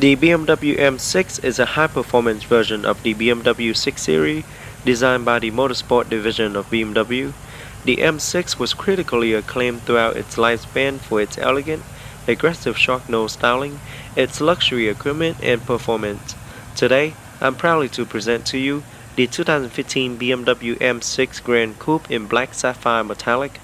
The BMW M6 is a high-performance version of the BMW 6 Series designed by the Motorsport division of BMW. The M6 was critically acclaimed throughout its lifespan for its elegant, aggressive shark nose styling, its luxury equipment, and performance. Today, I'm proud to present to you the 2015 BMW M6 Gran Coupe in black sapphire metallic.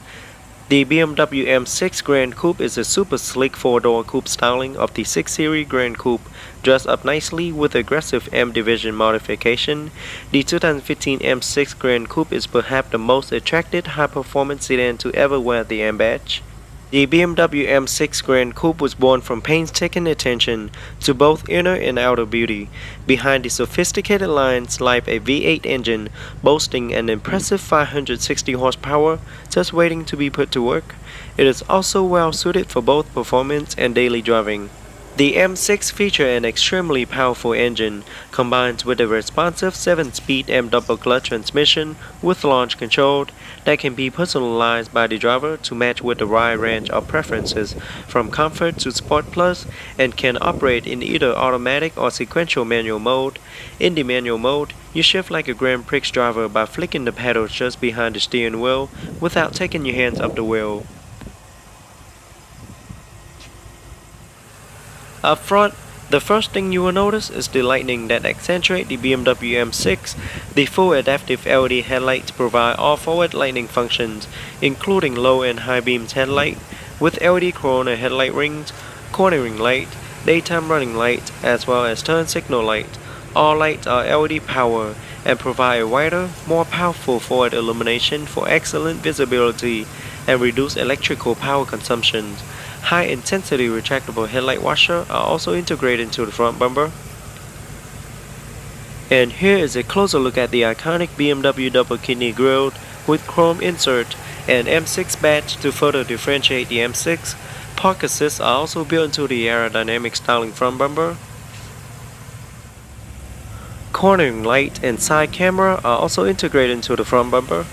The BMW M6 Gran Coupe is a super sleek 4-door coupe styling of the 6 Series Gran Coupe, dressed up nicely with aggressive M Division modification. The 2015 M6 Gran Coupe is perhaps the most attractive high-performance sedan to ever wear the M badge. The BMW M6 Gran Coupe was born from painstaking attention to both inner and outer beauty. Behind the sophisticated lines lies a V8 engine boasting an impressive 560 horsepower just waiting to be put to work. It is also well suited for both performance and daily driving. The M6 features an extremely powerful engine, combined with a responsive 7-speed M double clutch transmission with launch control that can be personalized by the driver to match with a wide range of preferences from comfort to sport plus, and can operate in either automatic or sequential manual mode. In the manual mode, you shift like a Grand Prix driver by flicking the pedals just behind the steering wheel without taking your hands off the wheel. Up front, the first thing you will notice is the lighting that accentuate the BMW M6. The full adaptive LED headlights provide all forward lighting functions, including low and high beam headlight, with LED corona headlight rings, cornering light, daytime running light, as well as turn signal light. All lights are LED power and provide a wider, more powerful forward illumination for excellent visibility and reduce electrical power consumption. High-intensity retractable headlight washer are also integrated into the front bumper. And here is a closer look at the iconic BMW double kidney grille with chrome insert and M6 badge to further differentiate the M6. Park assists are also built into the aerodynamic styling front bumper. Cornering light and side camera are also integrated into the front bumper.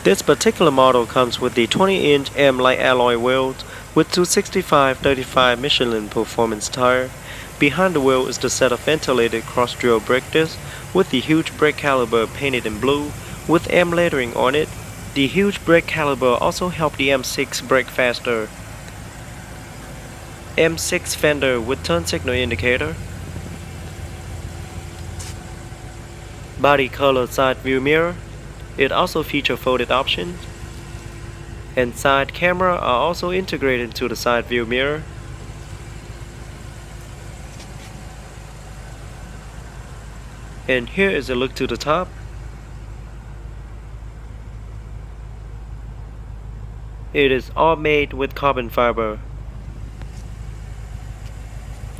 This particular model comes with the 20-inch M light alloy wheels with 265/35 Michelin performance tire. Behind the wheel is the set of ventilated cross-drill brake discs with the huge brake caliper painted in blue with M lettering on it. The huge brake caliper also helped the M6 brake faster. M6 fender with turn signal indicator. Body color side view mirror. It also features folded options, and side camera are also integrated into the side view mirror. And here is a look to the top. It is all made with carbon fiber.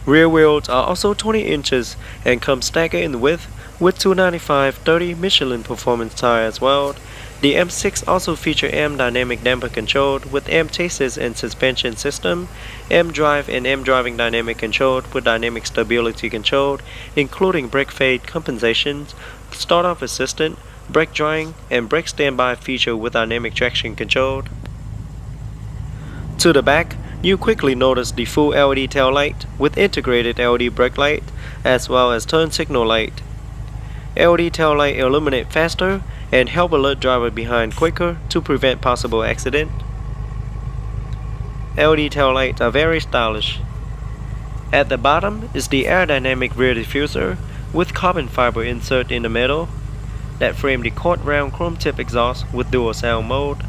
Rear wheels are also 20 inches and come staggered in width with 295/30 Michelin performance tire as well. The M6 also features M dynamic damper control with M chassis and suspension system, M drive and M driving dynamic control with dynamic stability control, including brake fade compensations, start off assistant, brake drying, and brake standby feature with dynamic traction control. To the back, you quickly notice the full LED tail light with integrated LED brake light as well as turn signal light. LED tail light illuminate faster and help alert driver behind quicker to prevent possible accident. LED tail lights are very stylish. At the bottom is the aerodynamic rear diffuser with carbon fiber insert in the middle that frame the quad round chrome tip exhaust with dual sound mode.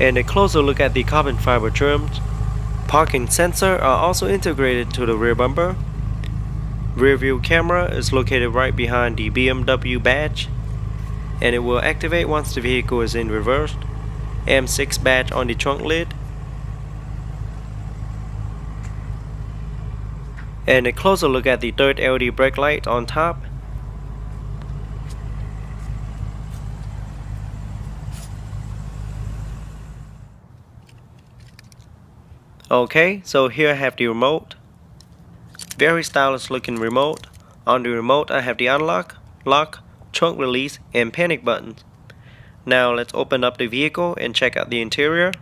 And a closer look at the carbon fiber trims. Parking sensor are also integrated to the rear bumper. Rear view camera is located right behind the BMW badge, and it will activate once the vehicle is in reverse. M6 badge on the trunk lid. And a closer look at the third LED brake light on top. Okay, so here I have the remote. Very stylish looking remote. On the remote I have the unlock, lock, trunk release, and panic buttons. Now let's open up the vehicle and check out the interior.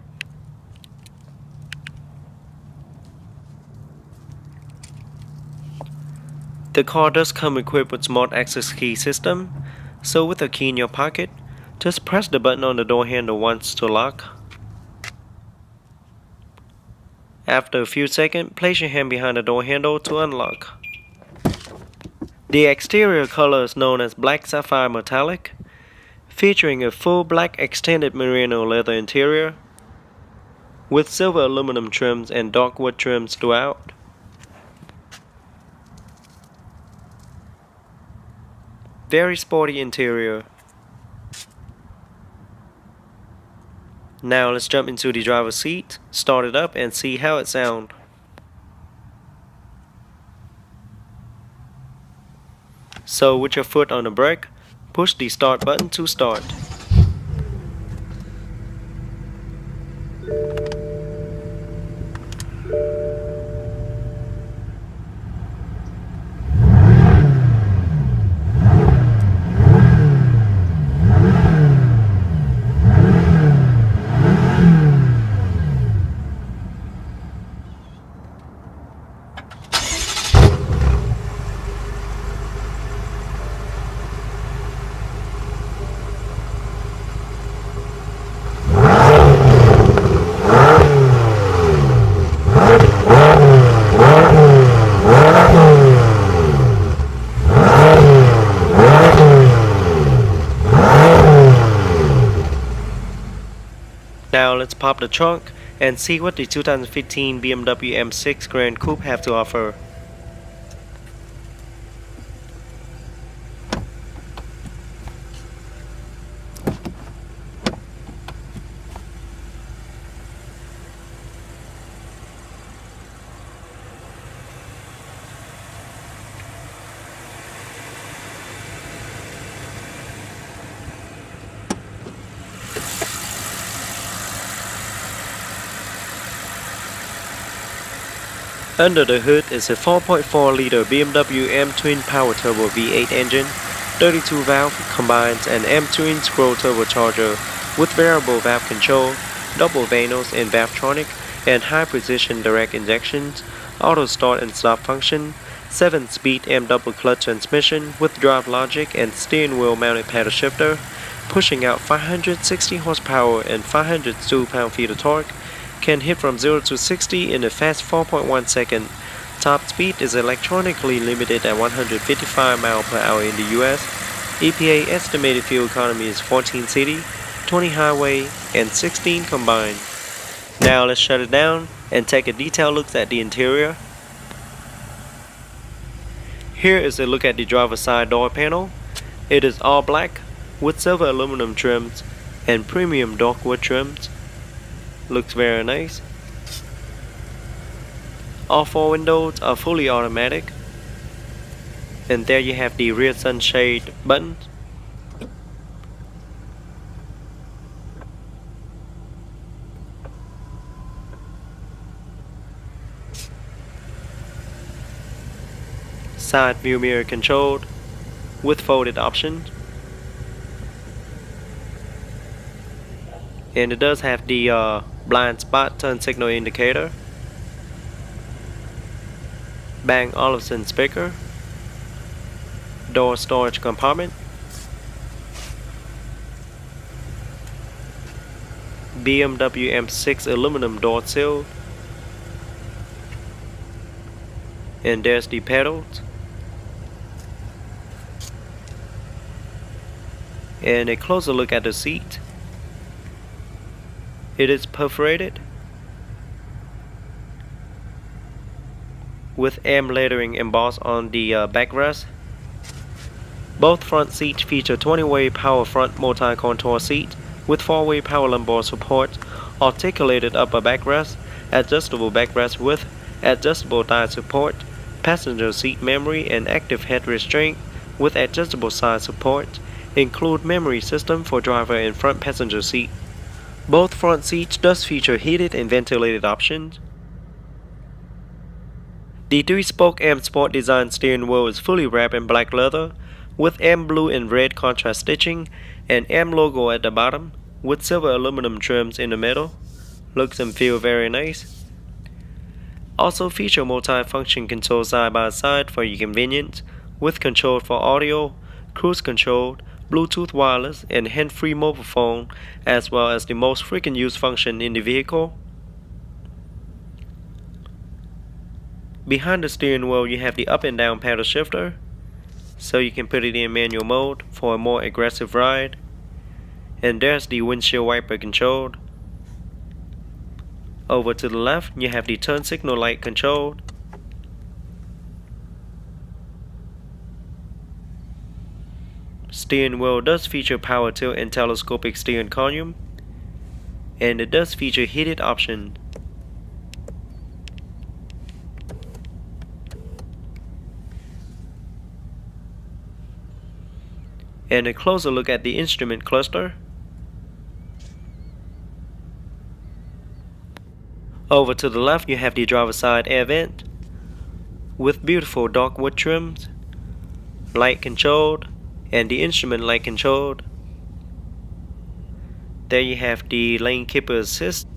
The car does come equipped with smart access key system, so with a key in your pocket, just press the button on the door handle once to lock. After a few seconds, place your hand behind the door handle to unlock. The exterior color is known as Black Sapphire Metallic, featuring a full black extended merino leather interior, with silver aluminum trims and dark wood trims throughout. Very sporty interior. Now let's jump into the driver's seat, start it up and see how it sounds. So with your foot on the brake, push the start button to start. Now let's pop the trunk and see what the 2015 BMW M6 Gran Coupe have to offer. Under the hood is a 4.4-liter BMW M Twin Power Turbo V8 engine, 32 valve combines an M Twin Scroll turbocharger with variable valve control, double vanos and Valvetronic, and high precision direct injections, auto start and stop function, 7-speed M double clutch transmission with drive logic and steering wheel mounted paddle shifter, pushing out 560 horsepower and 502 pound-feet of torque. Can hit from 0 to 60 in a fast 4.1 second. Top speed is electronically limited at 155 mph in the US. EPA estimated fuel economy is 14 city, 20 highway, and 16 combined. Now let's shut it down and take a detailed look at the interior. Here is a look at the driver's side door panel. It is all black with silver aluminum trims and premium dark wood trims. Looks very nice. All 4 windows are fully automatic. And there you have the rear sunshade button. Side view mirror controlled with folded options. And it does have the blind spot turn signal indicator, Bang Olufsen speaker, door storage compartment, BMW M6 aluminum door sill, and there's the pedals, and a closer look at the seat. It is perforated with M lettering embossed on the backrest. Both front seats feature 20-way power front multi-contour seat with 4-way power lumbar support, articulated upper backrest, adjustable backrest with adjustable thigh support, passenger seat memory and active head restraint with adjustable side support, include memory system for driver and front passenger seat. Both front seats does feature heated and ventilated options. The 3-spoke M Sport design steering wheel is fully wrapped in black leather with M blue and red contrast stitching and M logo at the bottom with silver aluminum trims in the middle. Looks and feel very nice. Also feature multi-function control side by side for your convenience, with control for audio, cruise control, Bluetooth wireless, and hand-free mobile phone, as well as the most frequent used function in the vehicle. Behind the steering wheel you have the up and down paddle shifter, so you can put it in manual mode for a more aggressive ride. And there's the windshield wiper control. Over to the left you have the turn signal light control. Steering wheel does feature power tilt and telescopic steering column, and it does feature heated option. And a closer look at the instrument cluster. Over to the left you have the driver's side air vent with beautiful dark wood trims, light controlled, and the instrument light controlled. There you have the lane keeper assist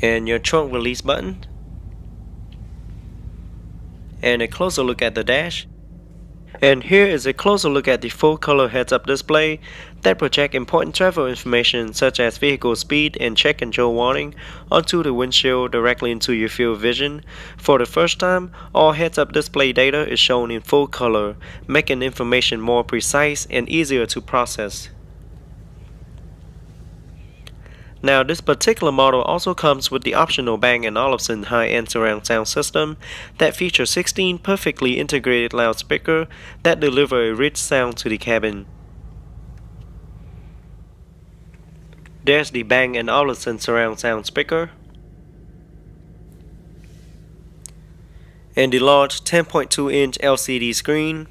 and your trunk release button. And a closer look at the dash. And here is a closer look at the full color heads-up display that project important travel information such as vehicle speed and check control warning onto the windshield directly into your field of vision. For the first time, all heads-up display data is shown in full color, making information more precise and easier to process. Now this particular model also comes with the optional Bang & Olufsen high-end surround sound system that features 16 perfectly integrated loudspeakers that deliver a rich sound to the cabin. There's the Bang & Olufsen surround sound speaker, and the large 10.2-inch LCD screen,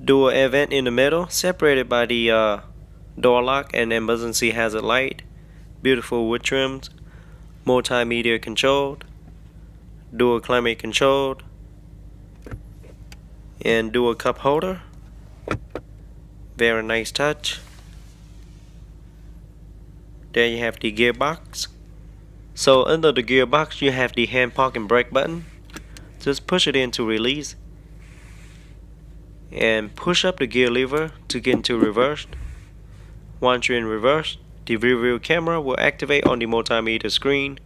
dual air vent in the middle separated by the door lock and emergency hazard light, beautiful wood trims, multimedia controlled, dual climate controlled, and dual cup holder. Very nice touch. There you have the gearbox. So under the gearbox you have the hand park and brake button. Just push it in to release, and push up the gear lever to get into reverse. Once you're in reverse, the rear view camera will activate on the multimedia screen,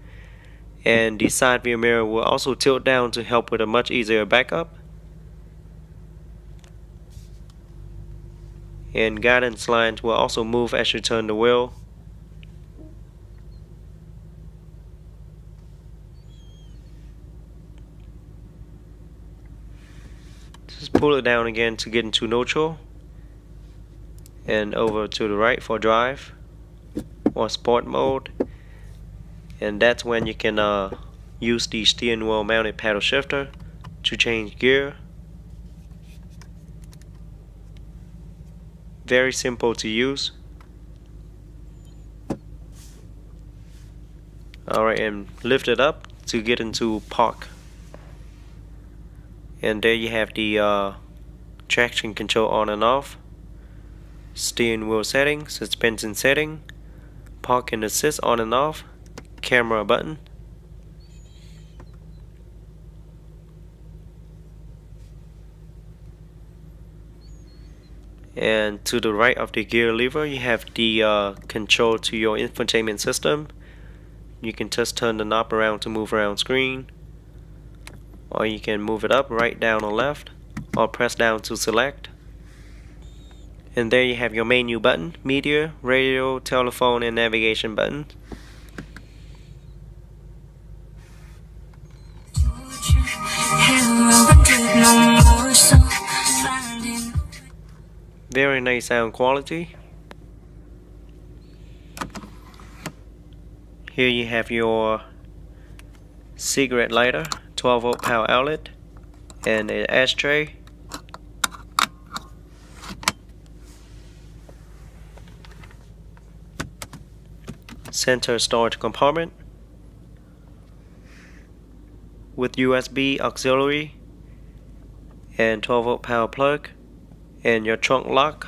and the side view mirror will also tilt down to help with a much easier backup. And guidance lines will also move as you turn the wheel. Just pull it down again to get into neutral, and over to the right for drive or sport mode, and that's when you can use the steering wheel mounted paddle shifter to change gear. Very simple to use. Alright, and lift it up to get into park, and there you have the traction control on and off, steering wheel setting, suspension setting, park and assist on and off, camera button. And to the right of the gear lever you have the control to your infotainment system. You can just turn the knob around to move around screen, or you can move it up, right, down, or left, or press down to select. And there you have your menu button, media, radio, telephone, and navigation button. Very nice sound quality. Here you have your cigarette lighter, 12-volt power outlet, and an ashtray. Center storage compartment with USB auxiliary and 12-volt power plug, and your trunk lock.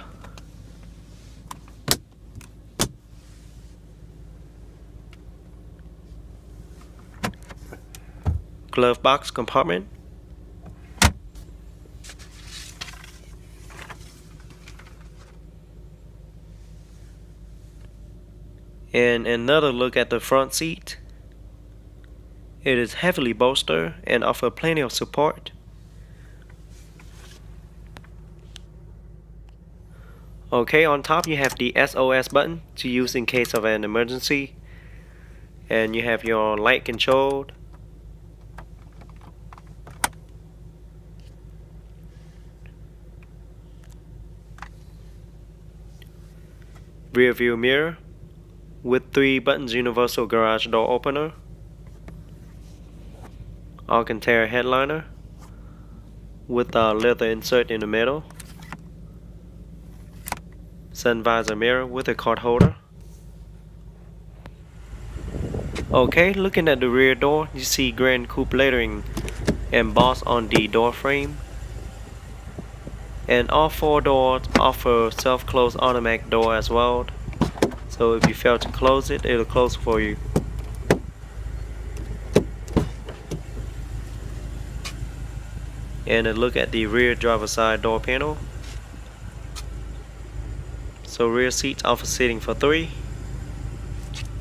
glove box compartment. And another look at the front seat. It is heavily bolstered and offers plenty of support. Okay, on top you have the SOS button to use in case of an emergency. And you have your light control. Rear view mirror with 3 buttons, universal garage door opener, Alcantara headliner with a leather insert in the middle, sun visor mirror with a card holder. Okay, looking at the rear door, you see Gran Coupe lettering embossed on the door frame. And all 4 doors offer self-close automatic door as well. So if you fail to close it, it'll close for you. And a look at the rear driver side door panel. So rear seats offer seating for 3.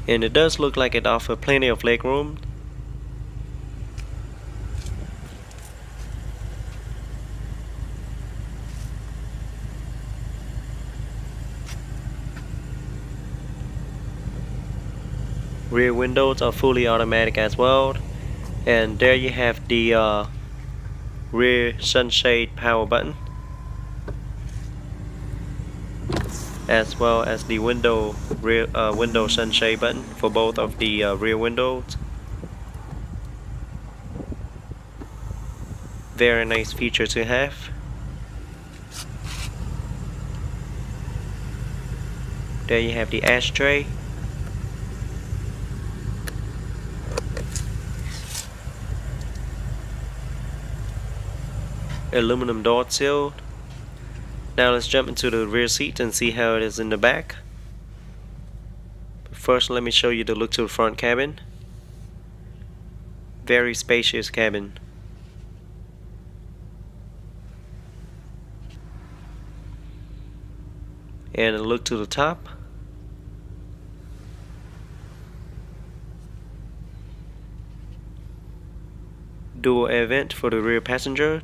And it does look like it offers plenty of leg room. Rear windows are fully automatic as well. And there you have the rear sunshade power button, as well as the window sunshade button for both of the rear windows. Very nice feature to have. There you have the ashtray. Aluminum door sill. Now let's jump into the rear seat and see how it is in the back. But first let me show you the look to the front cabin. Very spacious cabin. And a look to the top. Dual air vent for the rear passengers.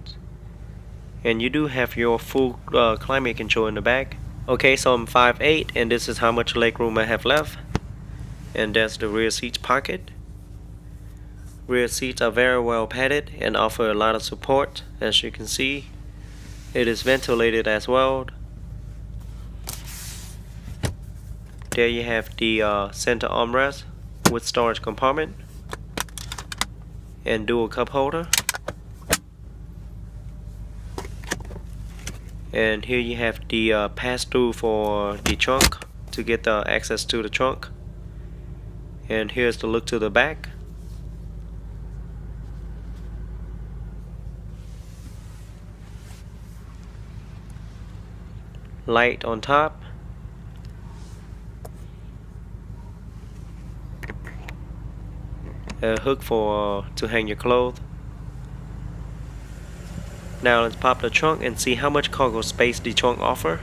And you do have your full climate control in the back. Okay, so I'm 5'8", and this is how much leg room I have left. And that's the rear seats pocket. Rear seats are very well padded and offer a lot of support. As you can see, it is ventilated as well. There you have the center armrest with storage compartment and dual cup holder. And here you have the pass-through for the trunk to get the access to the trunk. And here's the look to the back. Light on top. A hook for to hang your clothes. Now let's pop the trunk and see how much cargo space the trunk offers.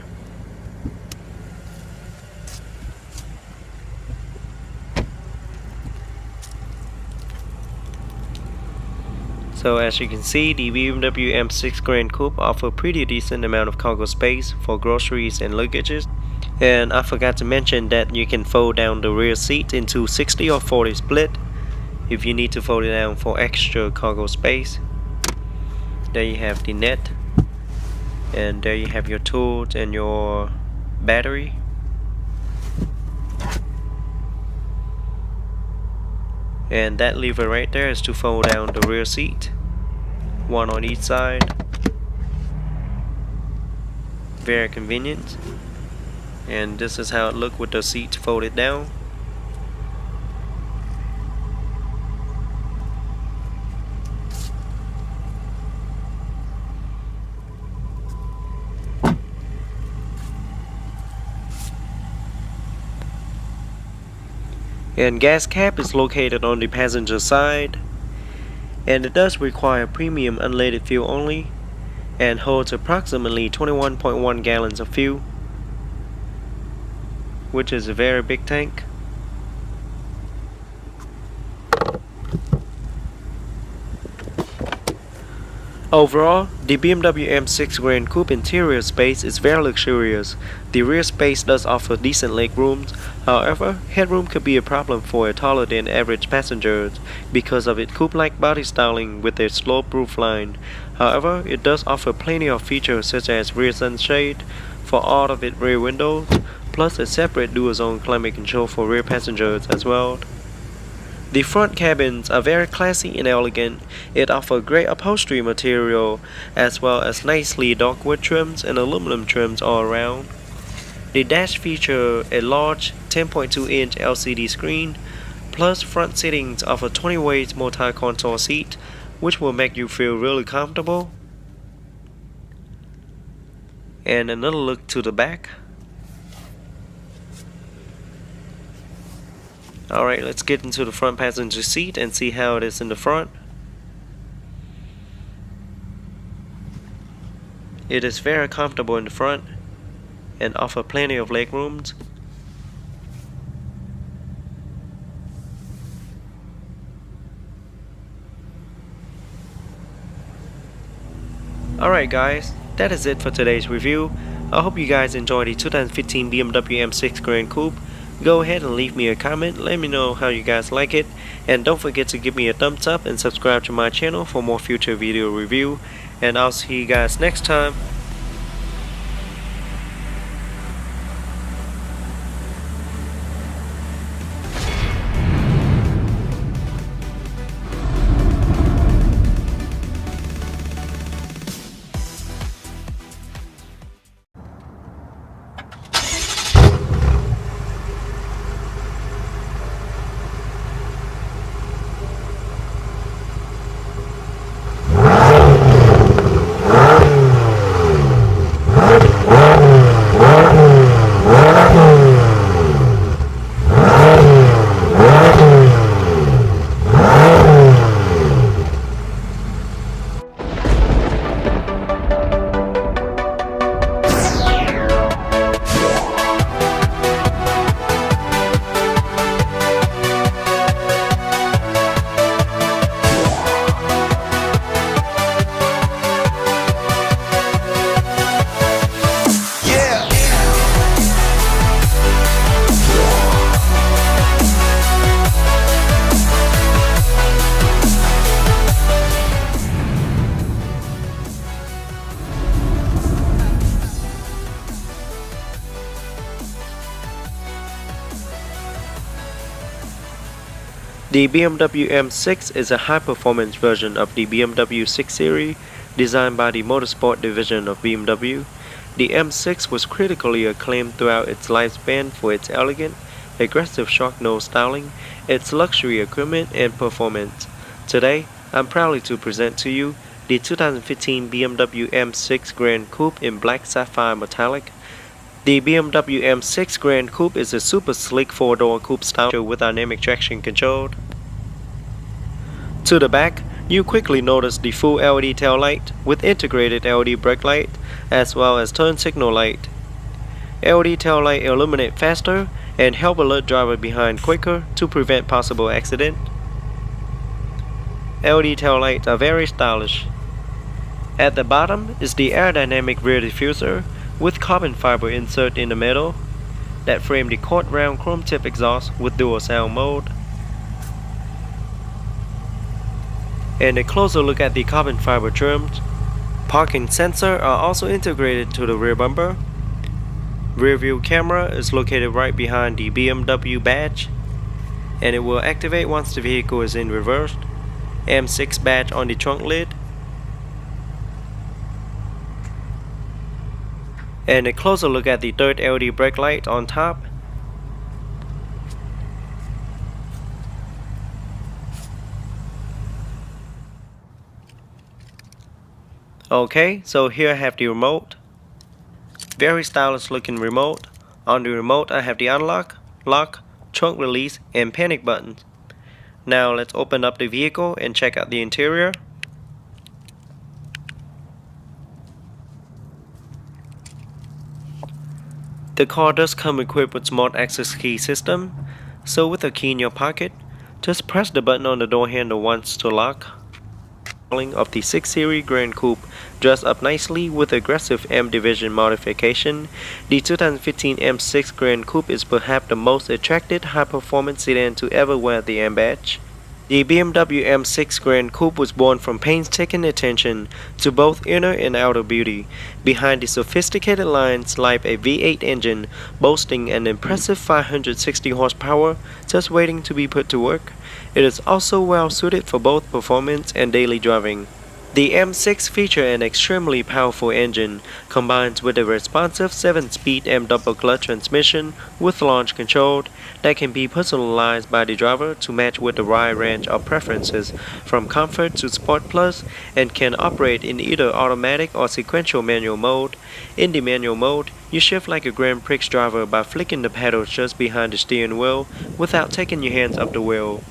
So as you can see, the BMW M6 Gran Coupe offers pretty decent amount of cargo space for groceries and luggages. And I forgot to mention that you can fold down the rear seat into 60 or 40 split if you need to fold it down for extra cargo space. There you have the net, and there you have your tools and your battery. And that lever right there is to fold down the rear seat, one on each side. Very convenient. And this is how it looks with the seat folded down. And gas cap is located on the passenger side. and it does require premium unleaded fuel only and holds approximately 21.1 gallons of fuel, which is a very big tank. Overall, the BMW M6 Gran Coupe interior space is very luxurious. The rear space does offer decent leg rooms. However, headroom could be a problem for a taller than average passenger because of its coupe-like body styling with a sloped roofline. However, it does offer plenty of features such as rear sunshade for all of its rear windows, plus a separate dual-zone climate control for rear passengers as well. The front cabins are very classy and elegant. It offers great upholstery material as well as nicely dark wood trims and aluminum trims all around. The dash features a large 10.2-inch LCD screen, plus front settings offer 20-way multi-console seat, which will make you feel really comfortable. And another look to the back. Alright, let's get into the front passenger seat and see how it is in the front. It is very comfortable in the front and offers plenty of leg rooms. Alright guys, that is it for today's review. I hope you guys enjoyed the 2015 BMW M6 Gran Coupe. Go ahead and leave me a comment, let me know how you guys like it, and don't forget to give me a thumbs up and subscribe to my channel for more future video review, and I'll see you guys next time. The BMW M6 is a high-performance version of the BMW 6 Series designed by the motorsport division of BMW. The M6 was critically acclaimed throughout its lifespan for its elegant, aggressive shark nose styling, its luxury equipment, and performance. Today, I'm proud to present to you the 2015 BMW M6 Gran Coupe in black sapphire metallic. The BMW M6 Gran Coupe is a super sleek 4-door coupe style with dynamic traction control. To the back, you quickly notice the full LED tail light with integrated LED brake light as well as turn signal light. LED tail light illuminate faster and help alert driver behind quicker to prevent possible accident. LED tail lights are very stylish. At the bottom is the aerodynamic rear diffuser with carbon fiber insert in the middle that frame the quad round chrome tip exhaust with dual sound mode. And a closer look at the carbon fiber trims. Parking sensors are also integrated to the rear bumper. Rear view camera is located right behind the BMW badge, and it will activate once the vehicle is in reverse. M6 badge on the trunk lid. And a closer look at the third LED brake light on top. Okay, so here I have the remote. Very stylish looking remote. On the remote I have the unlock, lock, trunk release, and panic buttons. Now let's open up the vehicle and check out the interior. The car does come equipped with smart access key system, so with a key in your pocket, just press the button on the door handle once to lock. Of the 6 Series Gran Coupe, dressed up nicely with aggressive M Division modification, the 2015 M6 Gran Coupe is perhaps the most attractive high-performance sedan to ever wear the M badge. The BMW M6 Gran Coupe was born from painstaking attention to both inner and outer beauty. Behind the sophisticated lines lies a V8 engine boasting an impressive 560 horsepower just waiting to be put to work. It is also well suited for both performance and daily driving. The M6 features an extremely powerful engine, combined with a responsive 7-speed M double clutch transmission with launch control that can be personalized by the driver to match with a wide range of preferences from comfort to sport plus, and can operate in either automatic or sequential manual mode. In the manual mode, you shift like a Grand Prix driver by flicking the pedals just behind the steering wheel without taking your hands off the wheel.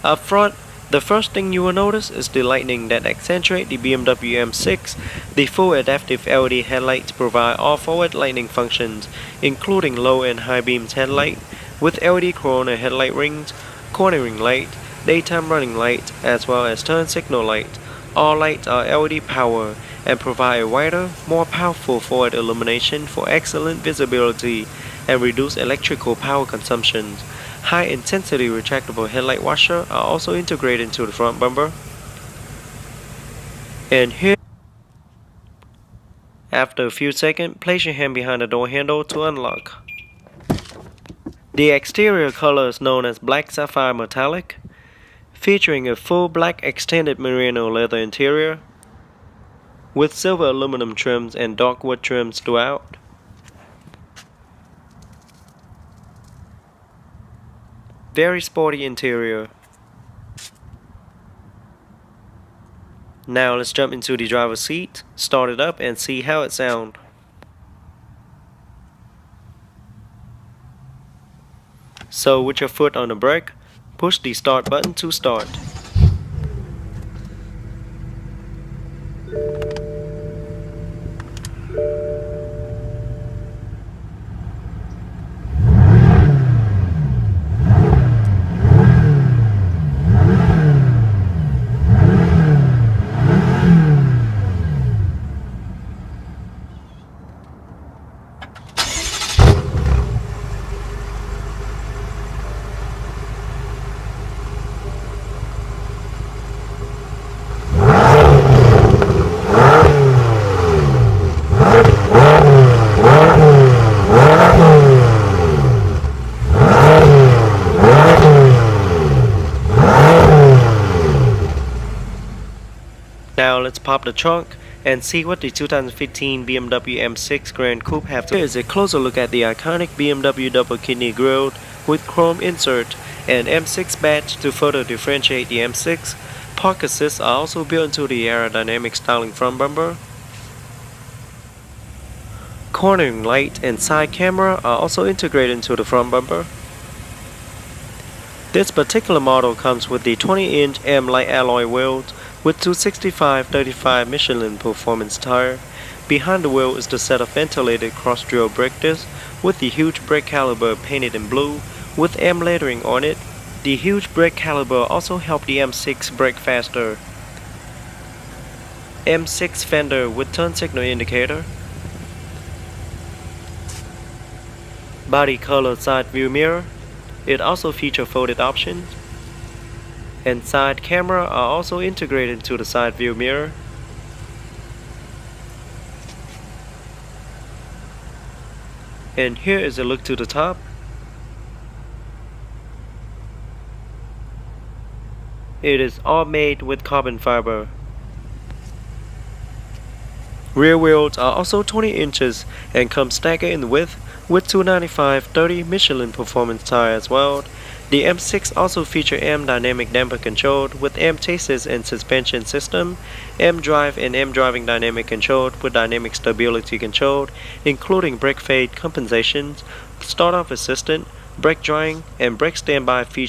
Up front, the first thing you will notice is the lighting that accentuate the BMW M6. The full adaptive LED headlights provide all forward lighting functions, including low and high beams headlight, with LED corona headlight rings, cornering light, daytime running light, as well as turn signal light. All lights are LED power and provide a wider, more powerful forward illumination for excellent visibility and reduce electrical power consumption. High-intensity retractable headlight washer are also integrated into the front bumper. And here, after a few seconds, place your hand behind the door handle to unlock. The exterior color is known as Black Sapphire Metallic, featuring a full black extended merino leather interior, with silver aluminum trims and dark wood trims throughout. Very sporty interior. Now let's jump into the driver's seat, start it up and see how it sounds. So with your foot on the brake, push the start button to start. Now let's pop the trunk and see what the 2015 BMW M6 Gran Coupe have to. Here is a closer look at the iconic BMW double kidney grille with chrome insert and M6 badge to further differentiate the M6. Park assists are also built into the aerodynamic styling front bumper. Cornering light and side camera are also integrated into the front bumper. This particular model comes with the 20-inch M light alloy wheels with 265/35 Michelin performance tire. Behind the wheel is the set of ventilated cross-drill brake discs with the huge brake caliper painted in blue with M lettering on it. The huge brake caliper also helped the M6 brake faster. M6 fender with turn signal indicator. Body color side view mirror. It also features folded options. And side camera are also integrated into the side view mirror. And here is a look to the top. It is all made with carbon fiber. Rear wheels are also 20 inches and come staggered in width with 295/30 Michelin performance tire as well. The M6 also features M dynamic damper control with M chassis and suspension system, M drive and M driving dynamic control with dynamic stability control, including brake fade compensations, start-off assistant, brake drying, and brake standby features